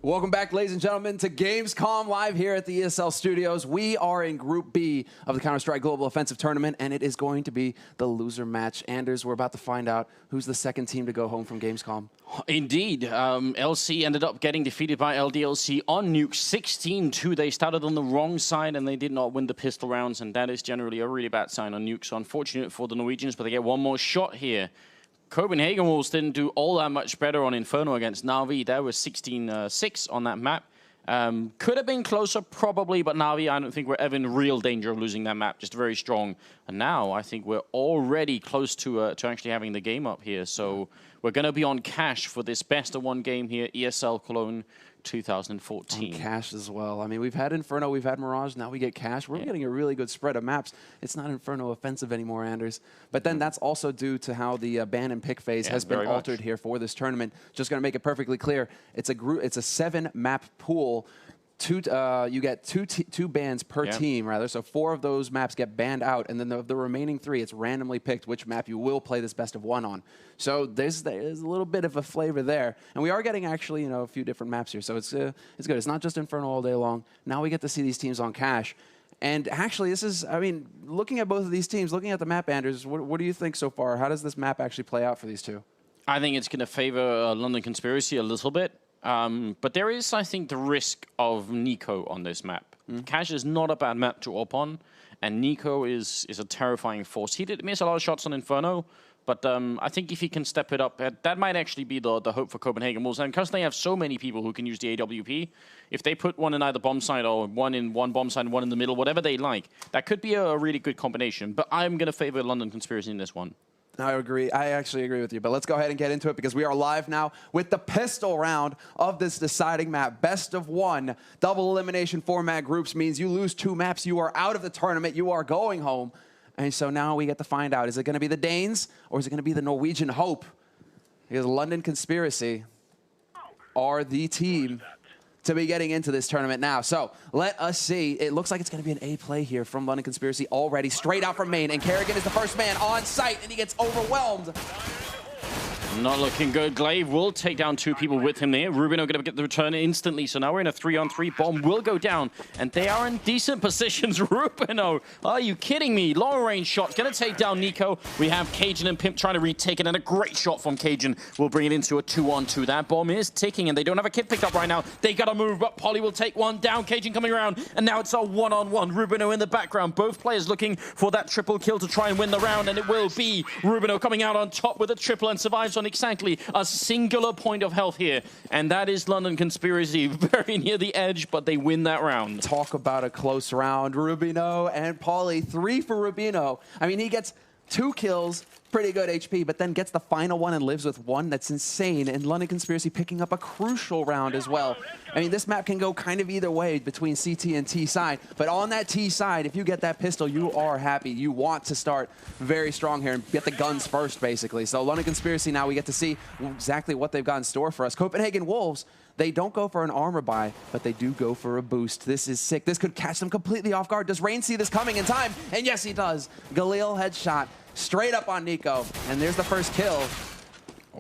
Welcome back, ladies and gentlemen, to Gamescom live here at the ESL studios. We are in Group B of the Counter-Strike Global Offensive Tournament, and it is going to be the loser match. Anders, we're about to find out who's the second team to go home from Gamescom. Indeed. LC ended up getting defeated by LDLC on Nuke 16-2. They started on the wrong side, and they did not win the pistol rounds, and that is generally a really bad sign on Nuke. So unfortunate for the Norwegians, but they get one more shot here. Copenhagen Wolves didn't do all that much better on Inferno against Navi. That was 16-6 on that map. Could have been closer, probably, but Navi, I don't think we're ever in real danger of losing that map. Just very strong. And now I think we're already close to actually having the game up here. So we're going to be on cash for this best-of-1 game here, ESL Cologne 2014. On cash as well. I mean, we've had Inferno, we've had Mirage, now we get cash. We're getting a really good spread of maps. It's not Inferno offensive anymore, Anders. But then that's also due to how the ban and pick phase has been altered here for this tournament. Just going to make it perfectly clear, it's a 7-map pool. You get two bans per team, rather. So 4 of those maps get banned out, and then the remaining 3, it's randomly picked which map you will play this best-of-1 on. So there's a little bit of a flavor there, and we are getting actually a few different maps here. So it's good. It's not just Inferno all day long. Now we get to see these teams on cash. And actually, this is, I mean, looking at both of these teams, looking at the map, Anders, what do you think so far? How does this map actually play out for these two? I think it's going to favor London Conspiracy a little bit. But there is, I think, the risk of Nico on this map. Cash is not a bad map to op on, and Nico is a terrifying force. He did miss a lot of shots on Inferno, but I think if he can step it up, that might actually be the hope for Copenhagen Wolves. And because they have so many people who can use the AWP, if they put one in either bomb side or one in one bomb side and one in the middle, whatever they like, that could be a really good combination. But I'm going to favor London Conspiracy in this one. I agree. I actually agree with you. But let's go ahead and get into it because we are live now with the pistol round of this deciding map. Best of 1. Double elimination format groups means you lose 2 maps. You are out of the tournament. You are going home. And so now we get to find out, is it going to be the Danes or is it going to be the Norwegian Hope? Because London Conspiracy are the team to be getting into this tournament now. So let us see. It looks like it's going to be an A play here from London Conspiracy already, straight out from main. And Kerrigan is the first man on site, and he gets overwhelmed. Not looking good. Glaive will take down 2 people with him there. Rubino going to get the return instantly. So now we're in a 3-on-3. Bomb will go down. And they are in decent positions. Rubino, are you kidding me? Long range shot. Going to take down Nico. We have Cajun and Pimp trying to retake it. And a great shot from Cajun will bring it into a 2-on-2. That bomb is ticking. And they don't have a kit picked up right now. They got to move. But Polly will take one down. Cajun coming around. And now it's a 1-on-1. Rubino in the background. Both players looking for that triple kill to try and win the round. And it will be Rubino coming out on top with a triple and survives on exactly a singular point of health here. And that is London Conspiracy, very near the edge, but they win that round. Talk about a close round. Rubino and Pauly, 3 for Rubino. I mean, he gets 2 kills, pretty good HP, but then gets the final one and lives with 1. That's insane. And London Conspiracy picking up a crucial round as well. I mean, this map can go kind of either way between CT and T side, but on that T side, if you get that pistol, you are happy. You want to start very strong here and get the guns first, basically. So London Conspiracy, now we get to see exactly what they've got in store for us. Copenhagen Wolves, they don't go for an armor buy, but they do go for a boost. This is sick. This could catch them completely off guard. Does Rain see this coming in time? And yes, he does. Galil headshot straight up on Nico, and there's the first kill.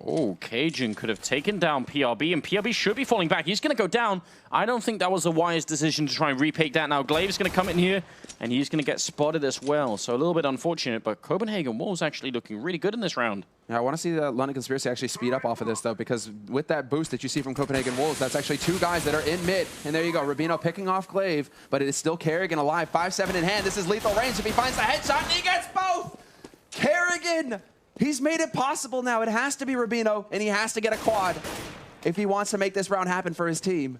Oh, Cajun could have taken down PRB, and PRB should be falling back. He's going to go down. I don't think that was a wise decision to try and repick that. Now, Glaive is going to come in here, and he's going to get spotted as well. So a little bit unfortunate, but Copenhagen Wolves actually looking really good in this round. Yeah, I want to see the London Conspiracy actually speed up off of this, though, because with that boost that you see from Copenhagen Wolves, that's actually 2 guys that are in mid. And there you go, Rubino picking off Glaive, but it is still Kerrigan alive, 5-7 in hand. This is lethal range. If he finds the headshot, and he gets both! Kerrigan! He's made it possible now. It has to be Rubino, and he has to get a quad if he wants to make this round happen for his team.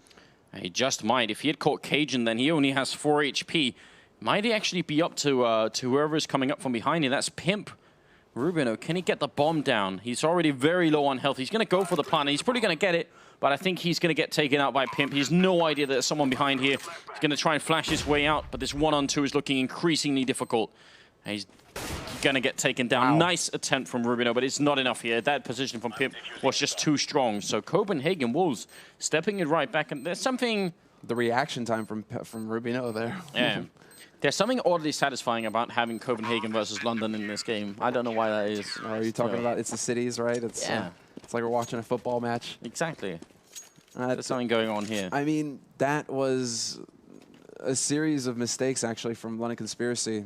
He just might. If he had caught Cajun, then he only has 4 HP. Might he actually be up to whoever is coming up from behind him? That's Pimp. Rubino, can he get the bomb down? He's already very low on health. He's going to go for the plant. He's probably going to get it, but I think he's going to get taken out by Pimp. He has no idea that there's someone behind here. He's going to try and flash his way out, but this 1-on-2 is looking increasingly difficult. He's going to get taken down. Wow. Nice attempt from Rubino, but it's not enough here. That position from Pimp was just too strong. So Copenhagen Wolves stepping it right back. And there's something... The reaction time from Rubino there. Yeah. There's something oddly satisfying about having Copenhagen versus London in this game. I don't know why that is. Are you talking about it's the cities, right? It's, yeah. It's like we're watching a football match. Exactly. There's something going on here. I mean, that was a series of mistakes, actually, from London Conspiracy.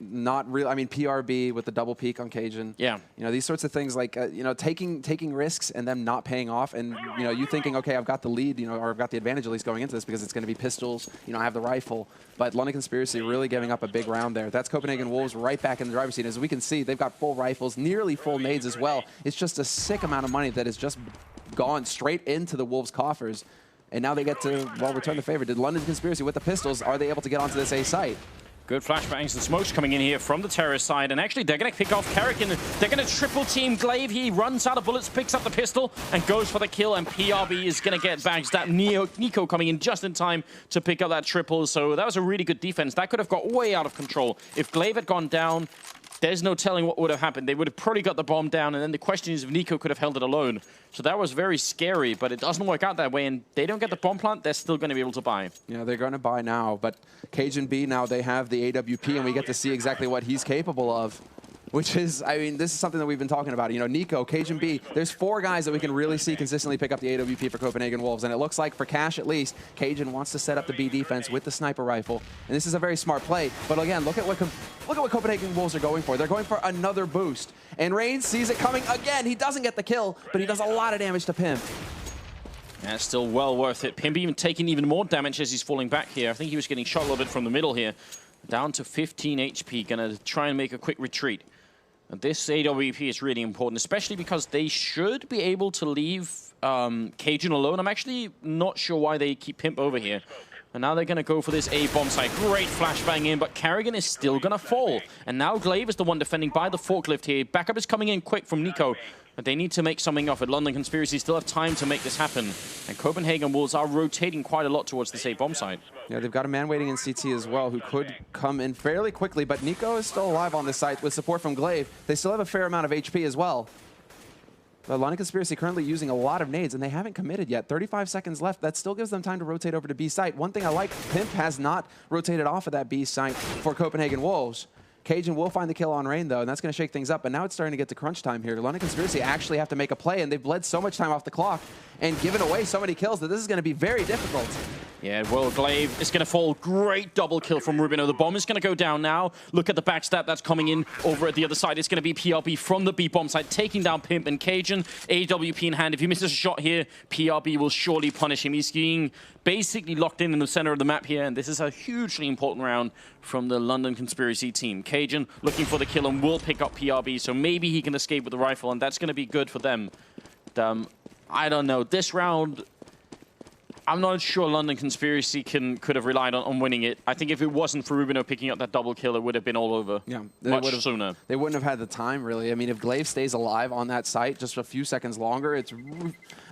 Not real. I mean, PRB with the double peak on Cajun. Yeah. You know, these sorts of things like, you know, taking risks and them not paying off. And, you know, you thinking, okay, I've got the lead, you know, or I've got the advantage at least going into this because it's going to be pistols. You know, I have the rifle. But London Conspiracy really giving up a big round there. That's Copenhagen Wolves right back in the driver's seat. As we can see, they've got full rifles, nearly full nades as well. It's just a sick amount of money that has just gone straight into the Wolves' coffers. And now they get to, well, return the favor. Did London Conspiracy with the pistols, are they able to get onto this A site? Good flashbangs and smokes coming in here from the terrorist side, and actually they're going to pick off Carrigan. They're going to triple team Glaive. He runs out of bullets, picks up the pistol, and goes for the kill, and PRB is going to get bags. That Nico coming in just in time to pick up that triple, so that was a really good defense. That could have got way out of control. If Glaive had gone down, there's no telling what would have happened. They would have probably got the bomb down, and then the question is if Nico could have held it alone. So that was very scary, but it doesn't work out that way, and they don't get the bomb plant, they're still going to be able to buy. Yeah, they're going to buy now, but Cajun B now, they have the AWP, and we get to see exactly what he's capable of. Which is, I mean, this is something that we've been talking about. You know, Nico, Cajun B, there's 4 guys that we can really see consistently pick up the AWP for Copenhagen Wolves. And it looks like for Cash at least, Cajun wants to set up the B defense with the sniper rifle. And this is a very smart play. But again, look at what Copenhagen Wolves are going for. They're going for another boost. And Rain sees it coming again. He doesn't get the kill, but he does a lot of damage to Pimp. That's still well worth it. Pimp even taking even more damage as he's falling back here. I think he was getting shot a little bit from the middle here. Down to 15 HP, gonna try and make a quick retreat. This AWP is really important, especially because they should be able to leave Cajun alone. I'm actually not sure why they keep Pimp over here. And now they're going to go for this A bomb site. Great flashbang in, but Carrigan is still going to fall. And now Glaive is the one defending by the forklift here. Backup is coming in quick from Nico. But they need to make something of it. London Conspiracy still have time to make this happen. And Copenhagen Wolves are rotating quite a lot towards this A bomb site. Yeah, they've got a man waiting in CT as well who could come in fairly quickly. But Nico is still alive on this site with support from Glaive. They still have a fair amount of HP as well. The London Conspiracy currently using a lot of nades, and they haven't committed yet. 35 seconds left. That still gives them time to rotate over to B site. One thing I like, Pimp has not rotated off of that B site for Copenhagen Wolves. Cajun will find the kill on Rain, though, and that's going to shake things up. But now it's starting to get to crunch time here. London Conspiracy actually have to make a play, and they've bled so much time off the clock and given away so many kills that this is going to be very difficult. Yeah, well, Glaive is going to fall. Great double kill from Rubino. The bomb is going to go down now. Look at the backstab that's coming in over at the other side. It's going to be PRB from the B bomb side, taking down Pimp and Cajun. AWP in hand. If he misses a shot here, PRB will surely punish him. He's being basically locked in the center of the map here, and this is a hugely important round from the London Conspiracy team. Cajun looking for the kill and will pick up PRB, so maybe he can escape with the rifle, and that's going to be good for them. I don't know. This round, I'm not sure London Conspiracy could have relied on winning it. I think if it wasn't for Rubino picking up that double kill, it would have been all over much sooner. They wouldn't have had the time, really. I mean, if Glaive stays alive on that site just a few seconds longer, it's...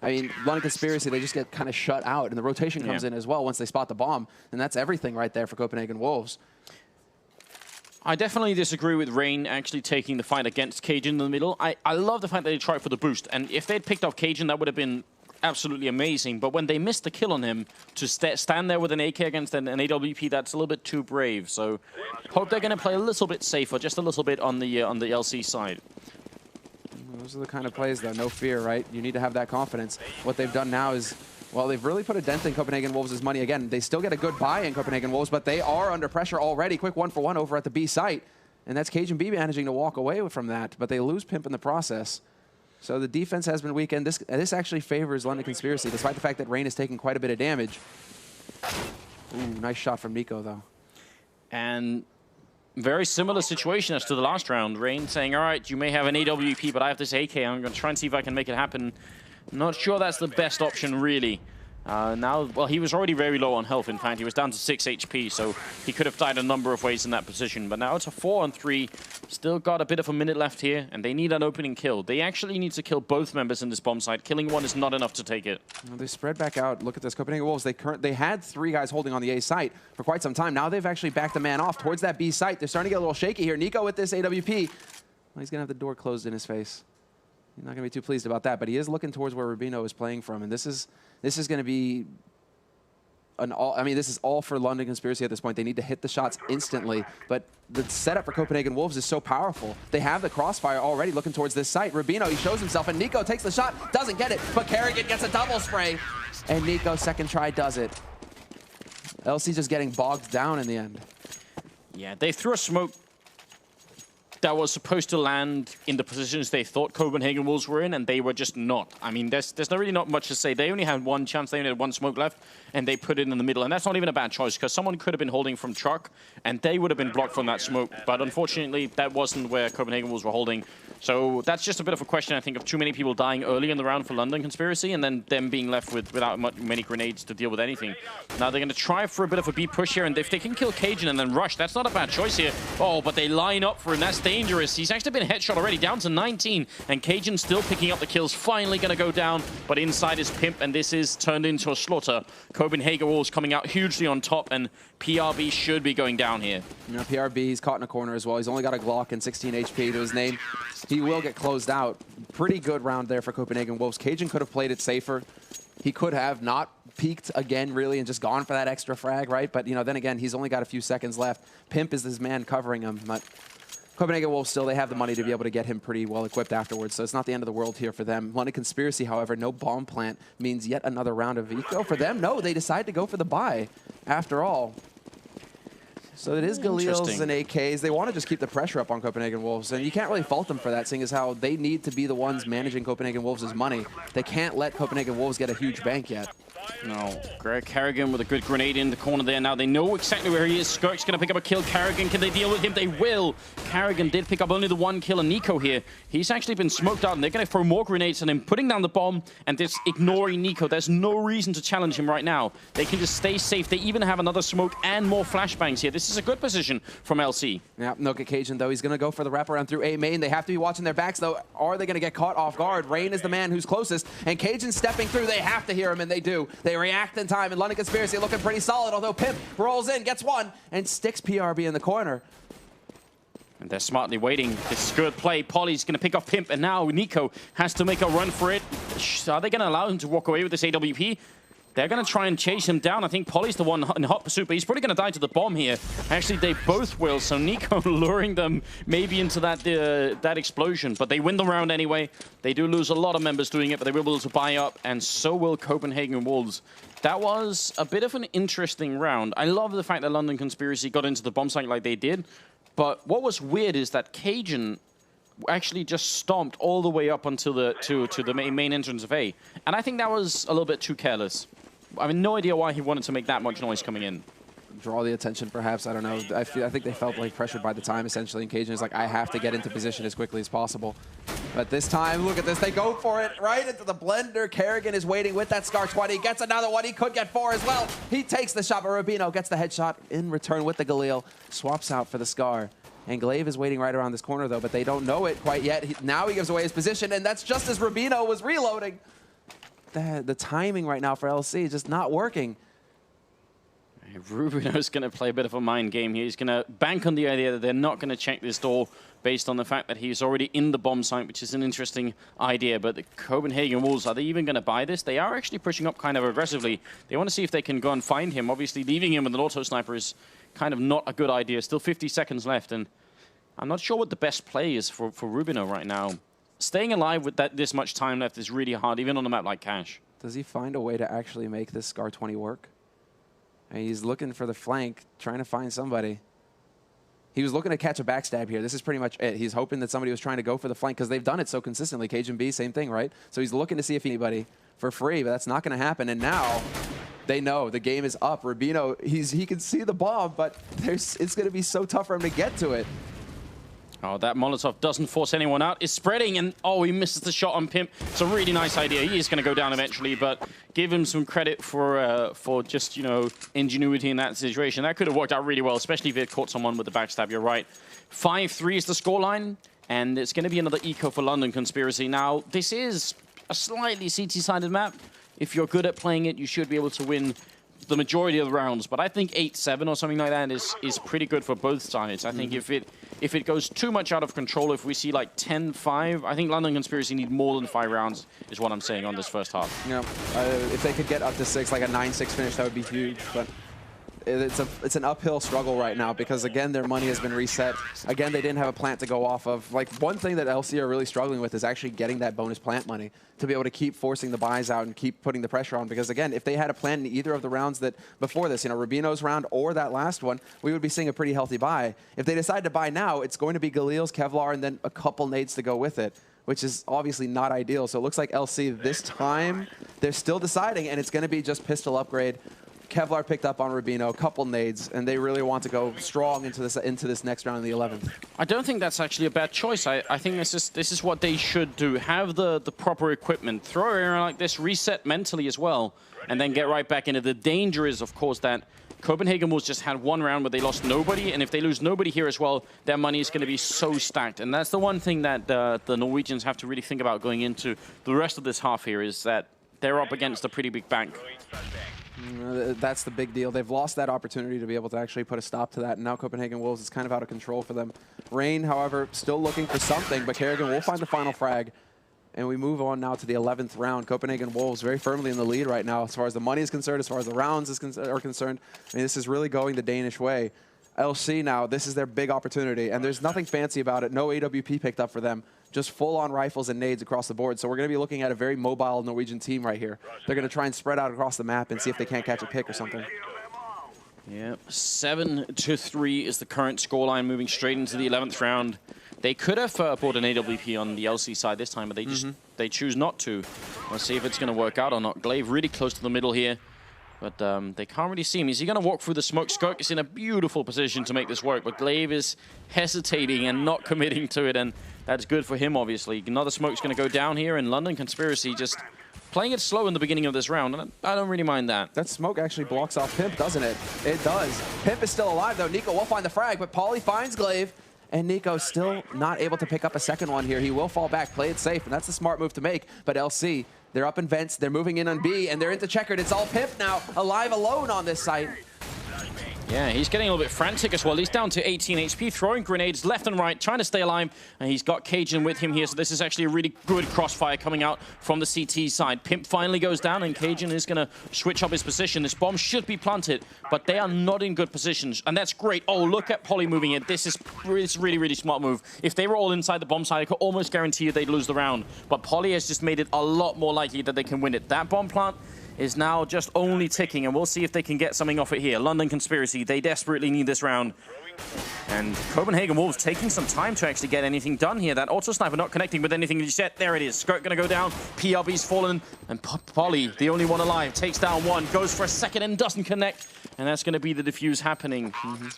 I mean, London Conspiracy, they just get kind of shut out, and the rotation comes in as well once they spot the bomb, and that's everything right there for Copenhagen Wolves. I definitely disagree with Rain actually taking the fight against Cajun in the middle. I love the fact that they tried for the boost, and if they'd picked off Cajun, that would have been absolutely amazing. But when they missed the kill on him, to stand there with an AK against an AWP, that's a little bit too brave. So hope they're going to play a little bit safer, just a little bit on the LC side. Those are the kind of plays, though. No fear, right? You need to have that confidence. What they've done now is, well, they've really put a dent in Copenhagen Wolves' money. Again, they still get a good buy in Copenhagen Wolves, but they are under pressure already. Quick 1-for-1 over at the B site. And that's Cajun B managing to walk away from that, but they lose Pimp in the process. So the defense has been weakened. This actually favors London Conspiracy, despite the fact that Rain is taking quite a bit of damage. Ooh, nice shot from Nico, though. And very similar situation as to the last round. Rain saying, all right, you may have an AWP, but I have this AK. I'm going to try and see if I can make it happen. Not sure that's the best option, really. Now, well, he was already very low on health, in fact. He was down to 6 HP, so he could have died a number of ways in that position. But now it's a 4-on-3. Still got a bit of a minute left here, and they need an opening kill. They actually need to kill both members in this bomb site. Killing one is not enough to take it. Well, they spread back out. Look at this. Copenhagen Wolves, they had 3 guys holding on the A site for quite some time. Now they've actually backed a man off towards that B site. They're starting to get a little shaky here. Nico with this AWP. Well, he's going to have the door closed in his face. He's not going to be too pleased about that, but he is looking towards where Rubino is playing from, and this is going to be this is all for London Conspiracy at this point. They need to hit the shots instantly, but the setup for Copenhagen Wolves is so powerful. They have the crossfire already looking towards this site. Rubino, he shows himself, and Nico takes the shot, doesn't get it, but Carrigan gets a double spray. And Nico, second try, does it. LC just getting bogged down in the end. Yeah, they threw a smoke that was supposed to land in the positions they thought Copenhagen Wolves were in, and they were just not. I mean, there's really not much to say. They only had one chance. They only had one smoke left, and they put it in the middle. And that's not even a bad choice, because someone could have been holding from truck, and they would have been blocked from that smoke. But unfortunately, that wasn't where Copenhagen Wolves were holding. So that's just a bit of a question, I think, of too many people dying early in the round for London Conspiracy, and then them being left without many grenades to deal with anything. Now they're going to try for a bit of a B push here, and if they can kill Cajun and then rush, that's not a bad choice here. Oh, but they line up for him. That's dangerous. He's actually been headshot already, down to 19, and Cajun still picking up the kills. Finally going to go down, but inside is Pimp, and this is turned into a slaughter. Copenhagen Wolves coming out hugely on top, and PRB should be going down here. You know, PRB, he's caught in a corner as well. He's only got a Glock and 16 HP to his name. He will get closed out. Pretty good round there for Copenhagen Wolves. Cajun could have played it safer. He could have not peeked again, really, and just gone for that extra frag, right? But, you know, then again, he's only got a few seconds left. Pimp is this man covering him, but Copenhagen Wolves still, they have the money to be able to get him pretty well equipped afterwards, so it's not the end of the world here for them. London Conspiracy, however, no bomb plant means yet another round of eco for them. No, they decide to go for the buy after all. So it is Galils and AKs. They want to just keep the pressure up on Copenhagen Wolves, and you can't really fault them for that, seeing as how they need to be the ones managing Copenhagen Wolves' money. They can't let Copenhagen Wolves get a huge bank yet. No. Greg Carrigan with a good grenade in the corner there. Now they know exactly where he is. Skirk's going to pick up a kill. Carrigan, can they deal with him? They will. Carrigan did pick up only the one kill. And Nico here, he's actually been smoked out, and they're going to throw more grenades at him, putting down the bomb and just ignoring Nico. There's no reason to challenge him right now. They can just stay safe. They even have another smoke and more flashbangs here. This is a good position from LC. Yeah, no Cajun, though. He's going to go for the wraparound through A main. They have to be watching their backs, though. Are they going to get caught off guard? Rain is the man who's closest, and Cajun stepping through. They have to hear him, and they do. They react in time, and London Conspiracy looking pretty solid, although Pimp rolls in, gets one, and sticks PRB in the corner. And they're smartly waiting. This is good play. Polly's going to pick off Pimp, and now Nico has to make a run for it. Are they going to allow him to walk away with this AWP? They're going to try and chase him down. I think Polly's the one in hot pursuit, but he's probably going to die to the bomb here. Actually, they both will, so Nico luring them maybe into that explosion. But they win the round anyway. They do lose a lot of members doing it, but they will be able to buy up, and so will Copenhagen Wolves. That was a bit of an interesting round. I love the fact that London Conspiracy got into the bomb site like they did, but what was weird is that Cajun actually just stomped all the way up until the main entrance of A. And I think that was a little bit too careless. I have no idea why he wanted to make that much noise coming in. Draw the attention, perhaps. I don't know. I think they felt like pressured by the time, essentially. And Cajun is like, I have to get into position as quickly as possible. But this time, look at this. They go for it right into the blender. Carrigan is waiting with that Scar 20. Gets another one. He could get 4 as well. He takes the shot, but Rubino gets the headshot in return with the Galil. Swaps out for the Scar. And Glaive is waiting right around this corner, though, but they don't know it quite yet. Now he gives away his position, and that's just as Rubino was reloading. The timing right now for LC is just not working. Rubino's going to play a bit of a mind game here. He's going to bank on the idea that they're not going to check this door based on the fact that he's already in the bomb site, which is an interesting idea. But the Copenhagen Wolves, are they even going to buy this? They are actually pushing up kind of aggressively. They want to see if they can go and find him. Obviously, leaving him with an auto sniper is kind of not a good idea. Still 50 seconds left, and I'm not sure what the best play is for Rubino right now. Staying alive with this much time left is really hard, even on a map like Cash. Does he find a way to actually make this Scar 20 work? And he's looking for the flank, trying to find somebody. He was looking to catch a backstab here. This is pretty much it. He's hoping that somebody was trying to go for the flank because they've done it so consistently. Cajun B, same thing, right? So he's looking to see if anybody for free, but that's not going to happen. And now they know the game is up. Rubino, he can see the bomb, but it's going to be so tough for him to get to it. Oh, that Molotov doesn't force anyone out. It's spreading, and oh, he misses the shot on Pimp. It's a really nice idea. He is going to go down eventually, but give him some credit for just, you know, ingenuity in that situation. That could have worked out really well, especially if he had caught someone with the backstab. You're right. 5-3 is the scoreline, and it's going to be another eco for London Conspiracy. Now, this is a slightly CT-sided map. If you're good at playing it, you should be able to win the majority of the rounds, but I think 8-7 or something like that is pretty good for both sides. I think if it goes too much out of control, if we see like 10-5, I think London Conspiracy need more than 5 rounds, is what I'm saying on this first half. Yeah, if they could get up to 6, like a 9-6 finish, that would be huge. But it's an uphill struggle right now because, again, their money has been reset. Again, they didn't have a plant to go off of. Like, one thing that LC are really struggling with is actually getting that bonus plant money to be able to keep forcing the buys out and keep putting the pressure on. Because, again, if they had a plant in either of the rounds that before this, you know, Rubino's round or that last one, we would be seeing a pretty healthy buy. If they decide to buy now, it's going to be Galil's, Kevlar, and then a couple nades to go with it, which is obviously not ideal. So it looks like LC this time, they're still deciding, and it's going to be just pistol upgrade. Kevlar picked up on Rubino, a couple nades, and they really want to go strong into this next round in the 11th. I don't think that's actually a bad choice. I think this is what they should do. Have the proper equipment. Throw it around like this, reset mentally as well, and then get right back into it. The danger is, of course, that Copenhagen Wolves just had one round where they lost nobody, and if they lose nobody here as well, their money is going to be so stacked. And that's the one thing that the Norwegians have to really think about going into the rest of this half here, is that they're up against a pretty big bank. That's the big deal. They've lost that opportunity to be able to actually put a stop to that, and now Copenhagen Wolves is kind of out of control for them. Rain, however, still looking for something, but Kerrigan will find the final frag. And we move on now to the 11th round. Copenhagen Wolves very firmly in the lead right now as far as the money is concerned, as far as the rounds are concerned. I mean, this is really going the Danish way. LC now, this is their big opportunity, and there's nothing fancy about it. No AWP picked up for them. Just full-on rifles and nades across the board. So we're going to be looking at a very mobile Norwegian team right here. They're going to try and spread out across the map and see if they can't catch a pick or something. Yeah, 7-3 is the current scoreline, moving straight into the 11th round. They could have bought an AWP on the LC side this time, but they just they choose not to. Let's see if it's going to work out or not. Glaive really close to the middle here, but they can't really see him. Is he going to walk through the smoke? Skirk is in a beautiful position to make this work, but Glaive is hesitating and not committing to it, and that's good for him, obviously. Another smoke's going to go down here, and London Conspiracy just playing it slow in the beginning of this round, and I don't really mind that. That smoke actually blocks off Pimp, doesn't it? It does. Pimp is still alive, though. Nico will find the frag, but Pauly finds Glaive. And Nico still not able to pick up a second one here. He will fall back, play it safe, and that's the smart move to make. But LC, they're up in vents, they're moving in on B, and they're into checkered. It's all Pimp now, alive alone on this site. Yeah, he's getting a little bit frantic as well. He's down to 18 HP, throwing grenades left and right, trying to stay alive. And he's got Cajun with him here, so this is actually a really good crossfire coming out from the CT side. Pimp finally goes down, and Cajun is going to switch up his position. This bomb should be planted, but they are not in good positions, and that's great. Oh, look at Pauly moving in. This is really, really smart move. If they were all inside the bomb side, I could almost guarantee you they'd lose the round. But Pauly has just made it a lot more likely that they can win it. That bomb plant is now just only ticking, and we'll see if they can get something off it here. London Conspiracy, they desperately need this round. And Copenhagen Wolves taking some time to actually get anything done here. That auto sniper not connecting with anything just yet. There it is. Skirk going to go down. PRB's fallen. And Pauly, the only one alive, takes down one. Goes for a second and doesn't connect. And that's going to be the defuse happening. And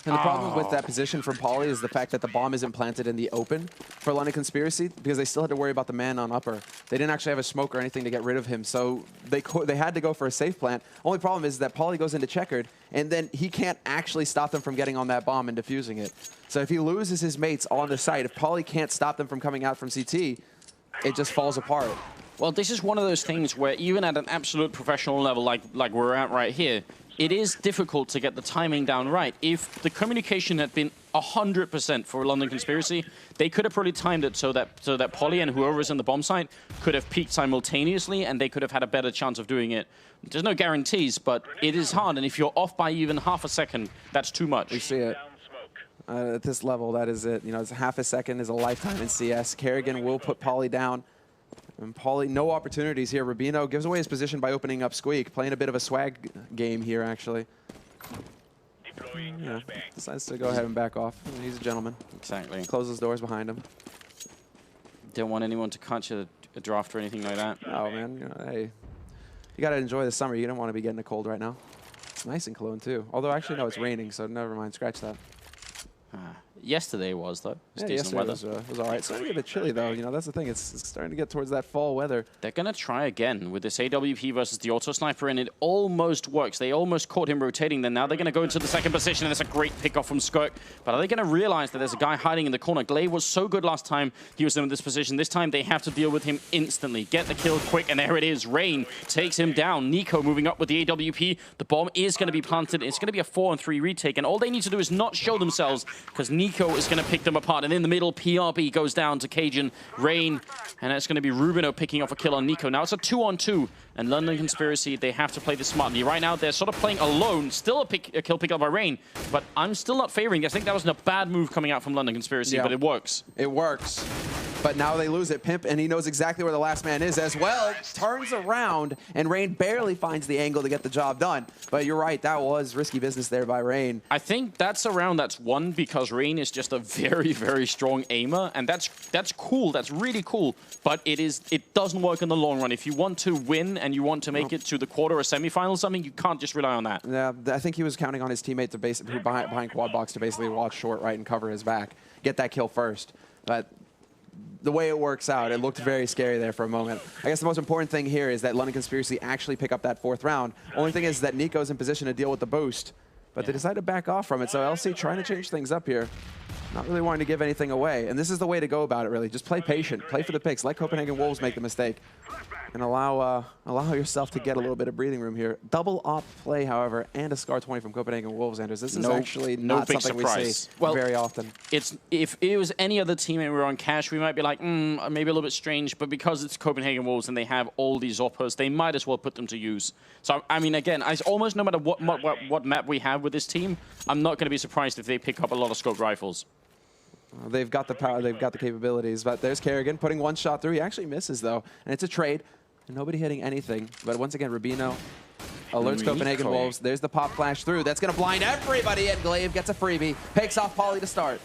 the problem with that position from Pauly is the fact that the bomb isn't planted in the open for London Conspiracy, because they still had to worry about the man on upper. They didn't actually have a smoke or anything to get rid of him, so they had to go for a safe plant. Only problem is that Pauly goes into checkered, and then he can't actually stop them from getting on that bomb and defusing it. So if he loses his mates on the site, if Pauly can't stop them from coming out from CT, it just falls apart. Well, this is one of those things where even at an absolute professional level like we're at right here, it is difficult to get the timing down right. If the communication had been 100% for London Conspiracy, they could have probably timed it so that Pauly and whoever's in the bomb site could have peaked simultaneously, and they could have had a better chance of doing it. There's no guarantees, but it is hard, and if you're off by even half a second, that's too much. We see it. At this level, that is it. You know, it's half a second is a lifetime in CS. Kerrigan will put Pauly down. And Pauly, no opportunities here. Rubino gives away his position by opening up Squeak, playing a bit of a swag game here, actually. Yeah, decides to go ahead and back off. He's a gentleman. Exactly. Closes doors behind him. Don't want anyone to catch a draft or anything like that. Oh, man. You know, hey, you got to enjoy the summer. You don't want to be getting a cold right now. It's nice in Cologne, too. Although, actually, no, it's raining, so never mind. Scratch that. Yesterday was, though. It's decent yesterday weather. was all right. So a bit chilly, though. You know, that's the thing. It's starting to get towards that fall weather. They're going to try again with this AWP versus the auto sniper, and it almost works. They almost caught him rotating. Then now they're going to go into the second position, and that's a great pickoff from Skirk. But are they going to realize that there's a guy hiding in the corner? Glaive was so good last time he was in this position. This time they have to deal with him instantly. Get the kill quick, and there it is. Rain takes him down. Nico moving up with the AWP. The bomb is going to be planted. It's going to be a 4-on-3 retake, and all they need to do is not show themselves. because Nico is going to pick them apart. And in the middle, PRB goes down to Cajun, Rain, and it's going to be Rubino picking off a kill on Nico. Now it's a 2-on-2, and London Conspiracy, they have to play this smartly. Right now, they're sort of playing alone, still a kill pick up by Rain, but I'm still not favoring. I think that wasn't a bad move coming out from London Conspiracy, but it works. It works. But now they lose it. Pimp, and he knows exactly where the last man is as well. Turns around, and Rain barely finds the angle to get the job done. But you're right, that was risky business there by Rain. I think that's a round that's won because Rain is just a very, very strong aimer, and that's cool. That's really cool. But it doesn't work in the long run. If you want to win and you want to make it to the quarter or semifinal or something, you can't just rely on that. Yeah, I think he was counting on his teammate to basically behind quad box to basically watch short right and cover his back, get that kill first. But the way it works out, it looked very scary there for a moment. I guess the most important thing here is that London Conspiracy actually pick up that fourth round. Only thing is that Nico's in position to deal with the boost, but they decide to back off from it. So LC trying to change things up here. Not really wanting to give anything away. And this is the way to go about it, really. Just play patient. Play for the picks. Let Copenhagen Wolves make the mistake. And allow yourself to get a little bit of breathing room here. Double op play, however, and a Scar 20 from Copenhagen Wolves, Anders. This is actually not something we see very often. If it was any other team and we were on Cash, we might be like, maybe a little bit strange. But because it's Copenhagen Wolves and they have all these Zoppers, they might as well put them to use. So, I mean, again, almost no matter what map we have with this team, I'm not going to be surprised if they pick up a lot of scoped rifles. They've got the power, they've got the capabilities. But there's Kerrigan putting one shot through. He actually misses, though. And it's a trade. And nobody hitting anything. But once again, Rubino alerts Copenhagen Wolves. There's the pop flash through. That's going to blind everybody. And Glaive gets a freebie. Picks off Polly to start.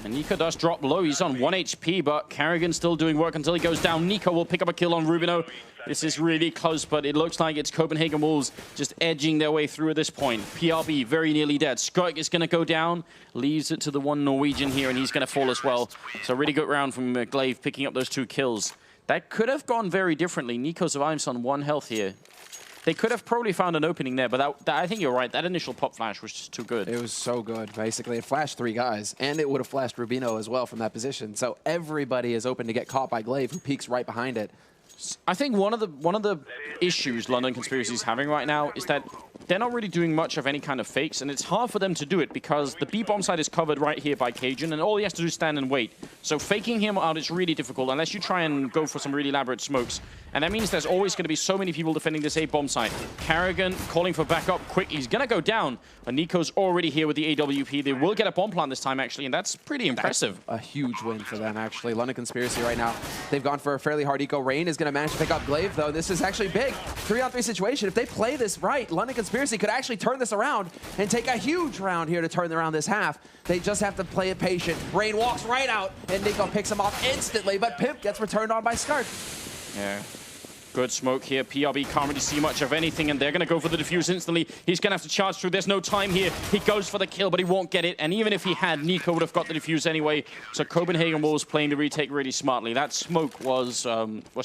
And Nico does drop low. He's on 1 HP, but Kerrigan still doing work until he goes down. Nico will pick up a kill on Rubino. This is really close, but it looks like it's Copenhagen Wolves just edging their way through at this point. PRB very nearly dead. Skirk is going to go down, leaves it to the one Norwegian here, and he's going to fall as well. So really good round from Glaive picking up those 2 kills. That could have gone very differently. Nico survives on 1 health here. They could have probably found an opening there, but I think you're right. That initial pop flash was just too good. It was so good, basically. It flashed 3 guys, and it would have flashed Rubino as well from that position. So everybody is open to get caught by Glaive, who peeks right behind it. I think one of the issues London Conspiracy is having right now is that they're not really doing much of any kind of fakes, and it's hard for them to do it because the B-bomb side is covered right here by Cajun, and all he has to do is stand and wait. So faking him out is really difficult unless you try and go for some really elaborate smokes. And that means there's always going to be so many people defending this A-bomb site. Kerrigan calling for backup quick. He's going to go down. And Nico's already here with the AWP. They will get a bomb plant this time, actually, and that's pretty impressive. That's a huge win for them, actually. London Conspiracy right now, they've gone for a fairly hard eco. Rain is going to manage to pick up Glaive, though. This is actually big. 3-on-3 situation. If they play this right, London Conspiracy could actually turn this around and take a huge round here to turn around this half. They just have to play it patient. Rain walks right out, and Nico picks him off instantly, but Pimp gets returned on by Scarf. Yeah. Good smoke here. PRB can't really see much of anything, and they're going to go for the defuse instantly. He's going to have to charge through. There's no time here. He goes for the kill, but he won't get it. And even if he had, Nico would have got the defuse anyway. So Copenhagen Wolves playing the retake really smartly. That smoke was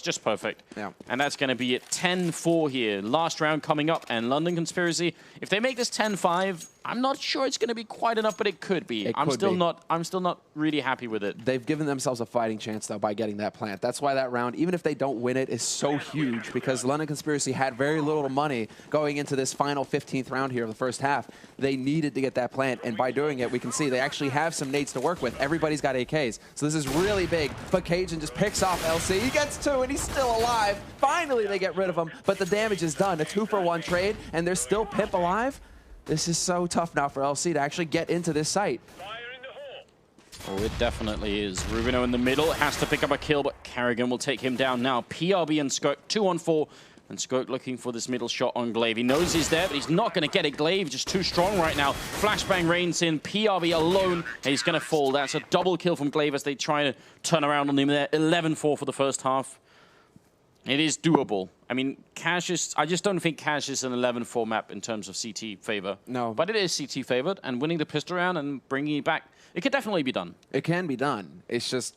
just perfect. Yeah. And that's going to be it. 10-4 here. Last round coming up, and London Conspiracy, if they make this 10-5, I'm not sure it's going to be quite enough, but it could be. I'm still not really happy with it. They've given themselves a fighting chance, though, by getting that plant. That's why that round, even if they don't win it, is so huge, because London Conspiracy had very little money going into this final 15th round here of the first half. They needed to get that plant, and by doing it, we can see they actually have some nades to work with. Everybody's got AKs, so this is really big. But Cajun just picks off LC. He gets 2, and he's still alive. Finally, they get rid of him, but the damage is done. A 2-for-1 trade, and there's still Pimp alive. This is so tough now for LC to actually get into this site. Oh, it definitely is. Rubino in the middle has to pick up a kill, but Kerrigan will take him down now. PRB and Skirk 2-on-4, and Skirk looking for this middle shot on Glaive. He knows he's there, but he's not going to get it. Glaive just too strong right now. Flashbang rains in. PRB alone, and he's going to fall. That's a double kill from Glaive as they try to turn around on him there. 11-4 for the first half. It is doable. I mean, I just don't think Cash is an 11-4 map in terms of CT favor. No. But it is CT favored, and winning the pistol round and bringing it back, it could definitely be done. It can be done. It's just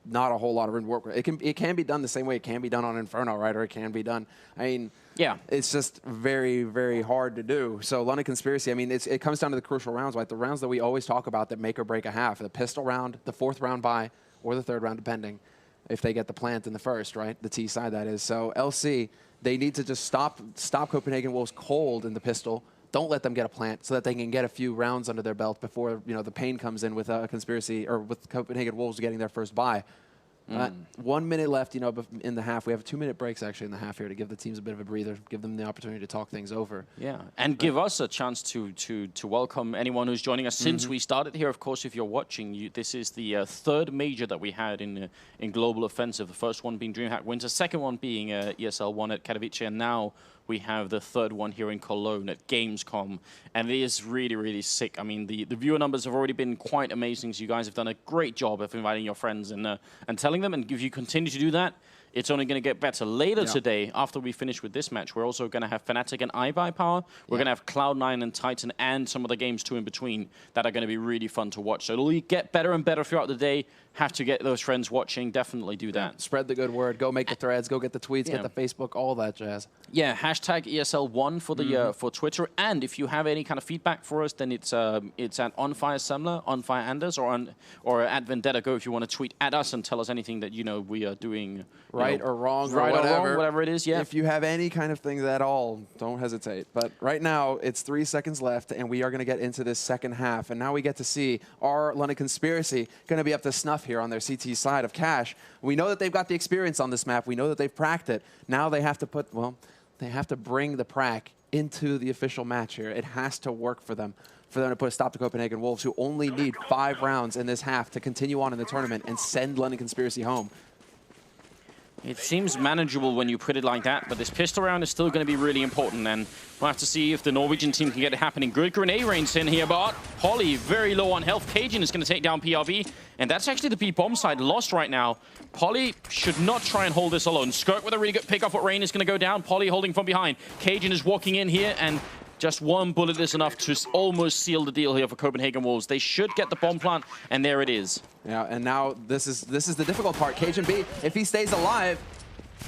not a whole lot of room to work with. It can be done the same way it can be done on Inferno, right? Or it can be done. I mean, yeah, it's just very, very hard to do. So London Conspiracy, I mean, it comes down to the crucial rounds, right? The rounds that we always talk about that make or break a half. The pistol round, the 4th round bye, or the 3rd round, depending. If they get the plant in the first, right? The T side, that is. So LC, they need to just stop Copenhagen Wolves cold in the pistol, don't let them get a plant so that they can get a few rounds under their belt before, you know, the pain comes in with Conspiracy or with Copenhagen Wolves getting their first bye. 1 minute left, you know, in the half. We have 2-minute breaks actually in the half here to give the teams a bit of a breather, give them the opportunity to talk things over. Yeah, and give us a chance to welcome anyone who's joining us since we started here. Of course, if you're watching, this is the third major that we had in Global Offensive. The first one being DreamHack Winter, second one being ESL 1 at Katowice, and now we have the third one here in Cologne at Gamescom, and it is really, really sick. I mean, the viewer numbers have already been quite amazing, so you guys have done a great job of inviting your friends and telling them, and if you continue to do that, it's only going to get better. Later today, after we finish with this match, we're also going to have Fnatic and iBuyPower. We're going to have Cloud9 and Titan and some of the games too in between that are going to be really fun to watch. So it'll get better and better throughout the day. Have to get those friends watching. Definitely do that. Spread the good word. Go make the threads. Go get the tweets. Get the Facebook. All that jazz. Yeah, hashtag ESL1 for the for Twitter. And if you have any kind of feedback for us, then it's at OnFireSemler, OnFireAnders, or at VendettaGo if you want to tweet at us and tell us anything that you know we are doing right or wrong or whatever. Whatever it is. Yeah. If you have any kind of things at all, don't hesitate. But right now it's 3 seconds left, and we are going to get into this second half. And now we get to see our London Conspiracy going to be up to snuff here on their CT side of Cash. We know that they've got the experience on this map. We know that they've pracked it. Now they have to put, well, they have to bring the prack into the official match here. It has to work for them to put a stop to Copenhagen Wolves, who only need 5 rounds in this half to continue on in the tournament and send London Conspiracy home. It seems manageable when you put it like that, but this pistol round is still going to be really important, and we'll have to see if the Norwegian team can get it happening. Good grenade range in here, but Polly very low on health. Cajun is going to take down PRV, and that's actually the B-bomb side lost right now. Polly should not try and hold this alone. Skirk with a really good pick off what Rain is going to go down. Polly holding from behind. Cajun is walking in here, and just one bullet is enough to almost seal the deal here for Copenhagen Wolves. They should get the bomb plant, and there it is. Yeah, and now this is the difficult part. Cajun B, if he stays alive,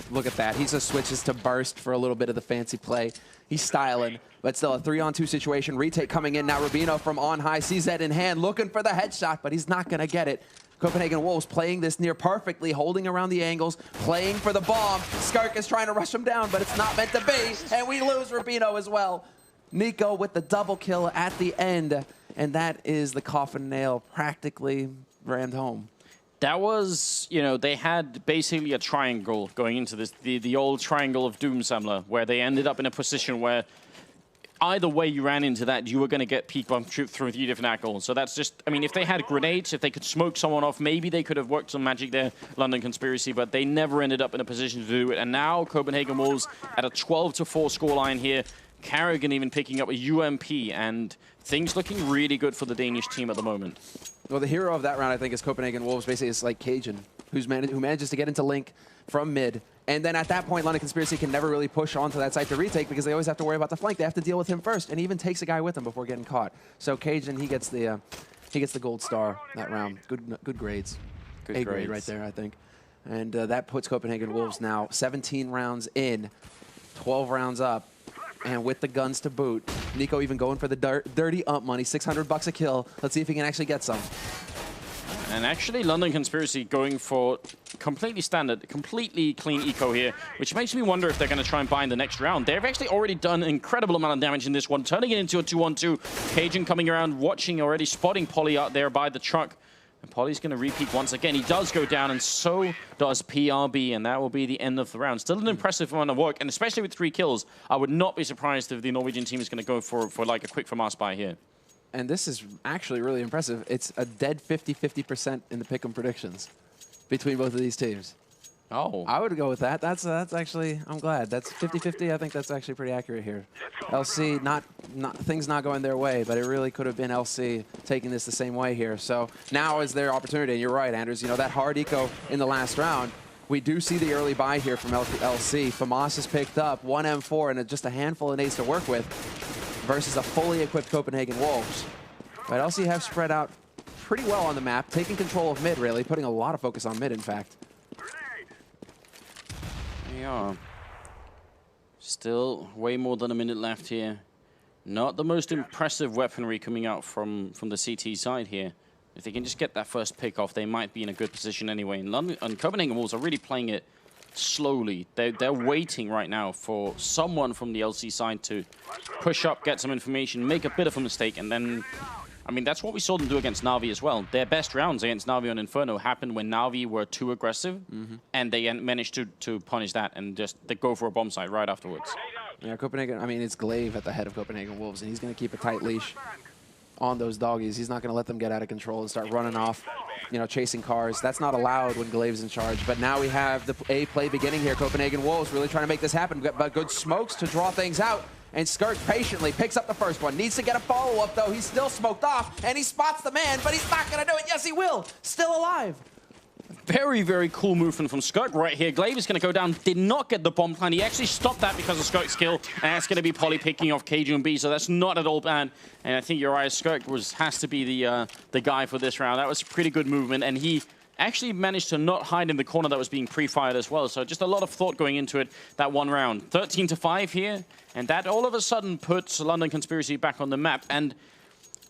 look at that. He just switches to burst for a little bit of the fancy play. He's styling, but still a 3-on-2 situation. Retake coming in now. Rubino from on high, CZ in hand, looking for the headshot, but he's not going to get it. Copenhagen Wolves playing this near perfectly, holding around the angles, playing for the bomb. Skirk is trying to rush him down, but it's not meant to be, and we lose Rubino as well. Nico with the double kill at the end, and that is the coffin nail practically rammed home. That was, you know, they had basically a triangle going into this, the old triangle of Doom Semler, where they ended up in a position where either way you ran into that, you were going to get peak bump through 3 different angles. So that's just, I mean, if they had grenades, if they could smoke someone off, maybe they could have worked some magic there, London Conspiracy, but they never ended up in a position to do it. And now Copenhagen Wolves at a 12-4 scoreline here. Carrigan even picking up a UMP, and things looking really good for the Danish team at the moment. Well, the hero of that round, I think, is Copenhagen Wolves. Basically, it's like Cajun, who manages to get into Link from mid. And then at that point, London Conspiracy can never really push onto that site to retake because they always have to worry about the flank. They have to deal with him first, and he even takes a guy with him before getting caught. So Cajun, he gets the gold star that round. Good grades. Good A grade right there, I think. And that puts Copenhagen Wolves now 17 rounds in, 12 rounds up. And with the guns to boot, Nico even going for the dirty ump money, 600 bucks a kill. Let's see if he can actually get some. And actually, London Conspiracy going for completely standard, completely clean eco here, which makes me wonder if they're going to try and buy in the next round. They've actually already done an incredible amount of damage in this one, turning it into a 2-on-2. Cajun coming around, watching, already spotting Polly out there by the truck. And Polly's going to repeat once again. He does go down, and so does PRB, and that will be the end of the round. Still an impressive amount of work, and especially with 3 kills, I would not be surprised if the Norwegian team is going to go for like a quick FAMAS buy here. And this is actually really impressive. It's a dead 50-50% in the pick'em predictions between both of these teams. Oh. I would go with that. That's actually, I'm glad. That's 50-50. I think that's actually pretty accurate here. LC, things not going their way, but it really could have been LC taking this the same way here. So now is their opportunity. And you're right, Anders. You know, that hard eco in the last round, we do see the early buy here from LC. FAMAS is picked up, 1 M4 and just a handful of nades to work with versus a fully equipped Copenhagen Wolves. But LC have spread out pretty well on the map, taking control of mid, really, putting a lot of focus on mid, in fact. Yeah. Still way more than a minute left here. Not the most impressive weaponry coming out from the CT side here. If they can just get that first pick off, they might be in a good position anyway. And Copenhagen Wolves are really playing it slowly. They're waiting right now for someone from the LC side to push up, get some information, make a bit of a mistake, and then... I mean, that's what we saw them do against Na'Vi as well. Their best rounds against Na'Vi on Inferno happened when Na'Vi were too aggressive, and they managed to punish that and just they go for a bomb site right afterwards. Yeah, Copenhagen, I mean, it's Glaive at the head of Copenhagen Wolves, and he's going to keep a tight leash on those doggies. He's not going to let them get out of control and start running off, you know, chasing cars. That's not allowed when Glaive's in charge. But now we have the A play beginning here. Copenhagen Wolves really trying to make this happen, but good smokes to draw things out. And Skirk patiently picks up the first one. Needs to get a follow-up, though. He's still smoked off, and he spots the man, but he's not going to do it. Yes, he will. Still alive. Very, very cool movement from Skirk right here. Glaive is going to go down. Did not get the bomb plan. He actually stopped that because of Skirk's skill. And that's going to be Polly picking off KG&B, so that's not at all bad. And I think Uriah Skirk has to be the guy for this round. That was pretty good movement, and he actually managed to not hide in the corner that was being pre-fired as well. So just a lot of thought going into it, that one round. 13-5 here, and that all of a sudden puts London Conspiracy back on the map. And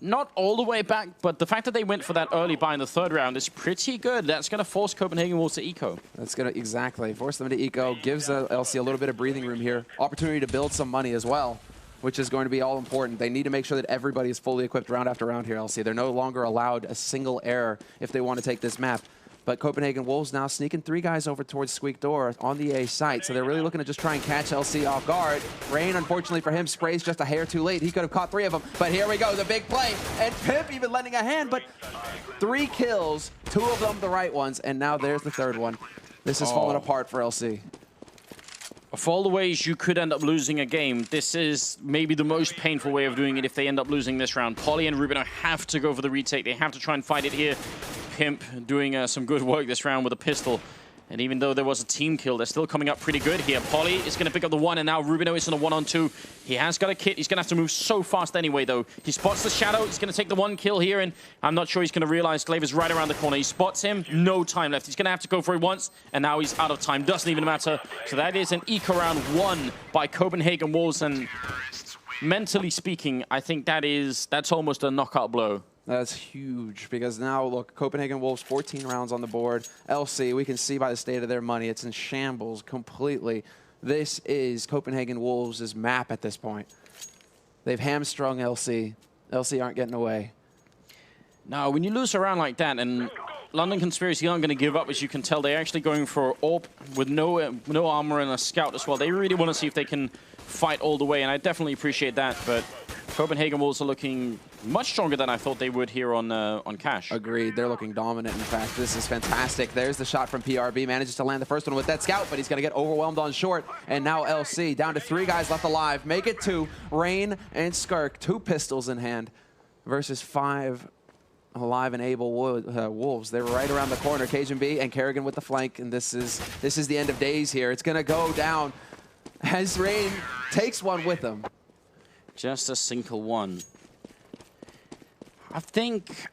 not all the way back, but the fact that they went for that early buy in the third round is pretty good. That's going to force Copenhagen Wolves to eco. That's going to, exactly, force them to eco. Gives LC a little bit of breathing room here. Opportunity to build some money as well, which is going to be all important. They need to make sure that everybody is fully equipped round after round here, LC. They're no longer allowed a single error if they want to take this map. But Copenhagen Wolves now sneaking 3 guys over towards Squeak Door on the A site. So they're really looking to just try and catch LC off guard. Rain, unfortunately for him, sprays just a hair too late. He could have caught 3 of them. But here we go, the big play. And Pimp even lending a hand, but 3 kills, 2 of them the right ones. And now there's the 3rd one. This is falling apart for LC. Of all the ways you could end up losing a game, this is maybe the most painful way of doing it if they end up losing this round. Polly and Rubino have to go for the retake. They have to try and fight it here. Pimp doing some good work this round with a pistol. And even though there was a team kill, they're still coming up pretty good here. Polly is going to pick up the 1, and now Rubino is in a 1-on-2. He has got a kit. He's going to have to move so fast anyway, though. He spots the shadow. He's going to take the 1 kill here, and I'm not sure he's going to realize Glaive is right around the corner. He spots him. No time left. He's going to have to go for it once, and now he's out of time. Doesn't even matter. So that is an eco round 1 by Copenhagen Wolves, and mentally speaking, I think that's almost a knockout blow. That's huge, because now, look, Copenhagen Wolves, 14 rounds on the board. LC, we can see by the state of their money, it's in shambles completely. This is Copenhagen Wolves' map at this point. They've hamstrung LC. LC aren't getting away. Now, when you lose a round like that, and London Conspiracy aren't going to give up, as you can tell, they're actually going for AWP with no armor and a scout as well. They really want to see if they can fight all the way, and I definitely appreciate that, but Copenhagen Wolves are looking much stronger than I thought they would here on Cash. Agreed. They're looking dominant, in fact. This is fantastic. There's the shot from PRB. Manages to land the first one with that scout, but he's going to get overwhelmed on short. And now LC down to 3 guys left alive. Make it 2. Rain and Skirk, 2 pistols in hand versus 5 alive and able Wolves. They're right around the corner. KG&B and Kerrigan with the flank, and this is the end of days here. It's going to go down as Rain takes one with him. Just a single 1.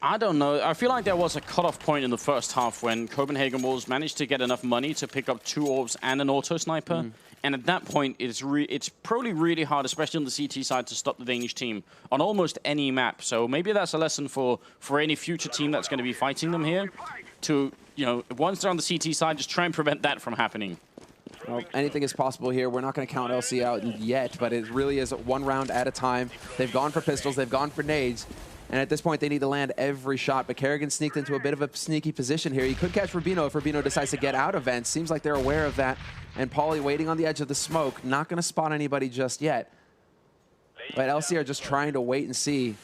I don't know. I feel like there was a cutoff point in the first half when Copenhagen Wolves managed to get enough money to pick up 2 orbs and an auto sniper. And at that point, it's probably really hard, especially on the CT side, to stop the Danish team on almost any map. So maybe that's a lesson for any future team that's going to be fighting them here. To, you know, once they're on the CT side, just try and prevent that from happening. Well, anything is possible here. We're not going to count LC out yet, but it really is 1 round at a time. They've gone for pistols. They've gone for nades. And at this point, they need to land every shot. But Kerrigan sneaked into a bit of a sneaky position here. He could catch Rubino if Rubino decides to get out of vents. Seems like they're aware of that. And Pauly waiting on the edge of the smoke. Not going to spot anybody just yet. But LC are just trying to wait and see.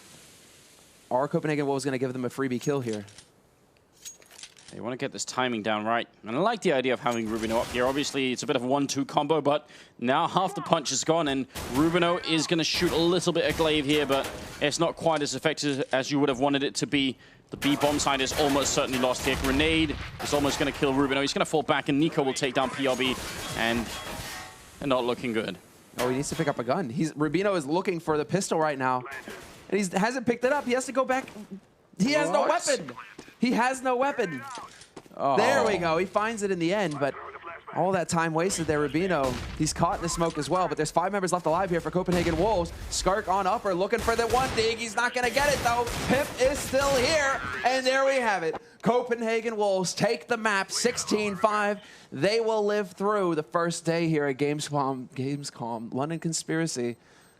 Are Copenhagen Wolves going to give them a freebie kill here? They want to get this timing down right. And I like the idea of having Rubino up here. Obviously, it's a bit of a 1-2 combo, but now half the punch is gone, and Rubino is going to shoot a little bit of Glaive here, but it's not quite as effective as you would have wanted it to be. The B bomb side is almost certainly lost here. Grenade is almost going to kill Rubino. He's going to fall back, and Nico will take down PRB, and they're not looking good. Oh, he needs to pick up a gun. Rubino is looking for the pistol right now, and he hasn't picked it up. He has to go back. He has no weapon. He has no weapon. Oh. There we go. He finds it in the end, but all that time wasted there, Rubino. He's caught in the smoke as well, but there's 5 members left alive here for Copenhagen Wolves. Skirk on upper, looking for the 1 dig. He's not going to get it, though. Pimp is still here, and there we have it. Copenhagen Wolves take the map 16-5. They will live through the first day here at Gamescom. London Conspiracy,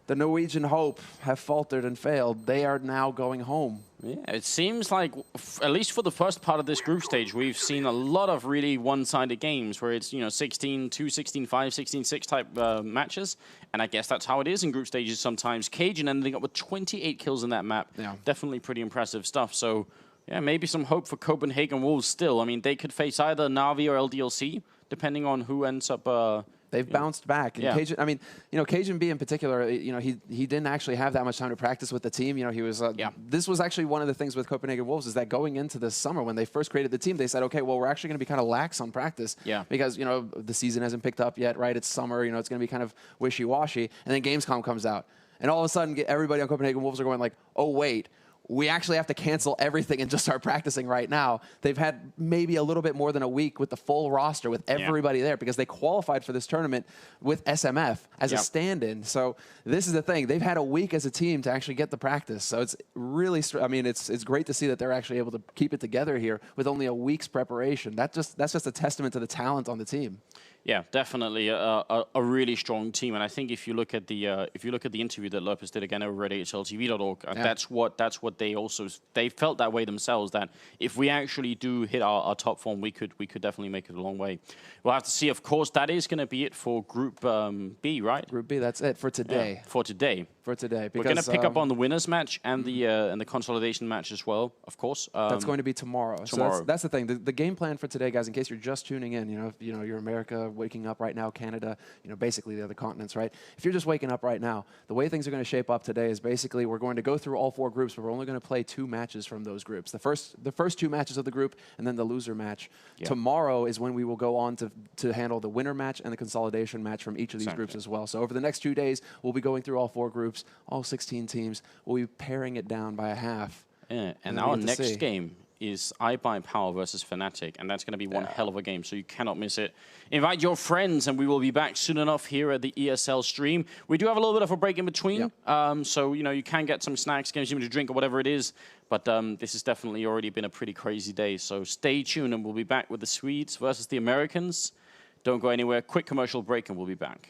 the Norwegian Hope, have faltered and failed. They are now going home. Yeah, it seems like, at least for the first part of this group stage, we've seen a lot of really one-sided games where it's, 16-2, 16-5, 16-6 type matches. And I guess that's how it is in group stages sometimes. Cajun ending up with 28 kills in that map. Yeah. Definitely pretty impressive stuff. So, yeah, maybe some hope for Copenhagen Wolves still. I mean, they could face either Na'Vi or LDLC, depending on who ends up... They've bounced back. And Cajun, I mean, Cajun B in particular, he didn't actually have that much time to practice with the team. He was. This was actually one of the things with Copenhagen Wolves is that going into this summer when they first created the team, they said, okay, well, we're actually going to be kind of lax on practice. Yeah. Because the season hasn't picked up yet, right? It's summer. It's going to be kind of wishy-washy. And then Gamescom comes out, and all of a sudden, everybody on Copenhagen Wolves are going like, oh wait. We actually have to cancel everything and just start practicing right now. They've had maybe a little bit more than a week with the full roster, with everybody there, because they qualified for this tournament with SMF as a stand-in. So this is the thing. They've had a week as a team to actually get the practice. So it's really, I mean, it's great to see that they're actually able to keep it together here with only a week's preparation. That's just a testament to the talent on the team. Yeah, definitely a really strong team, and I think if you look at the interview that Lopez did again over at AHLTV.org, that's what they felt that way themselves. That if we actually do hit our top form, we could definitely make it a long way. We'll have to see. Of course, that is going to be it for Group B, right? Group B, that's it for today. Yeah, for today. For today, we're going to pick up on the winners match and the consolidation match as well. Of course, that's going to be tomorrow. So that's the thing. The game plan for today, guys. In case you're just tuning in, you're America waking up right now, Canada, basically the other continents, right? If you're just waking up right now, the way things are going to shape up today is basically we're going to go through all 4 groups, but we're only going to play 2 matches from those groups. The first 2 matches of the group, and then the loser match. Yeah. Tomorrow is when we will go on to handle the winner match and the consolidation match from each of these groups as well. So over the next 2 days, we'll be going through all 4 groups, all 16 teams. We'll be paring it down by a half. Yeah, and our next game is iBuyPower versus Fnatic, and that's going to be one hell of a game, so you cannot miss it. Invite your friends, and we will be back soon enough here at the ESL stream. We do have a little bit of a break in between, so you can get some snacks, get something to drink, or whatever it is, but this has definitely already been a pretty crazy day, so stay tuned, and we'll be back with the Swedes versus the Americans. Don't go anywhere. Quick commercial break, and we'll be back.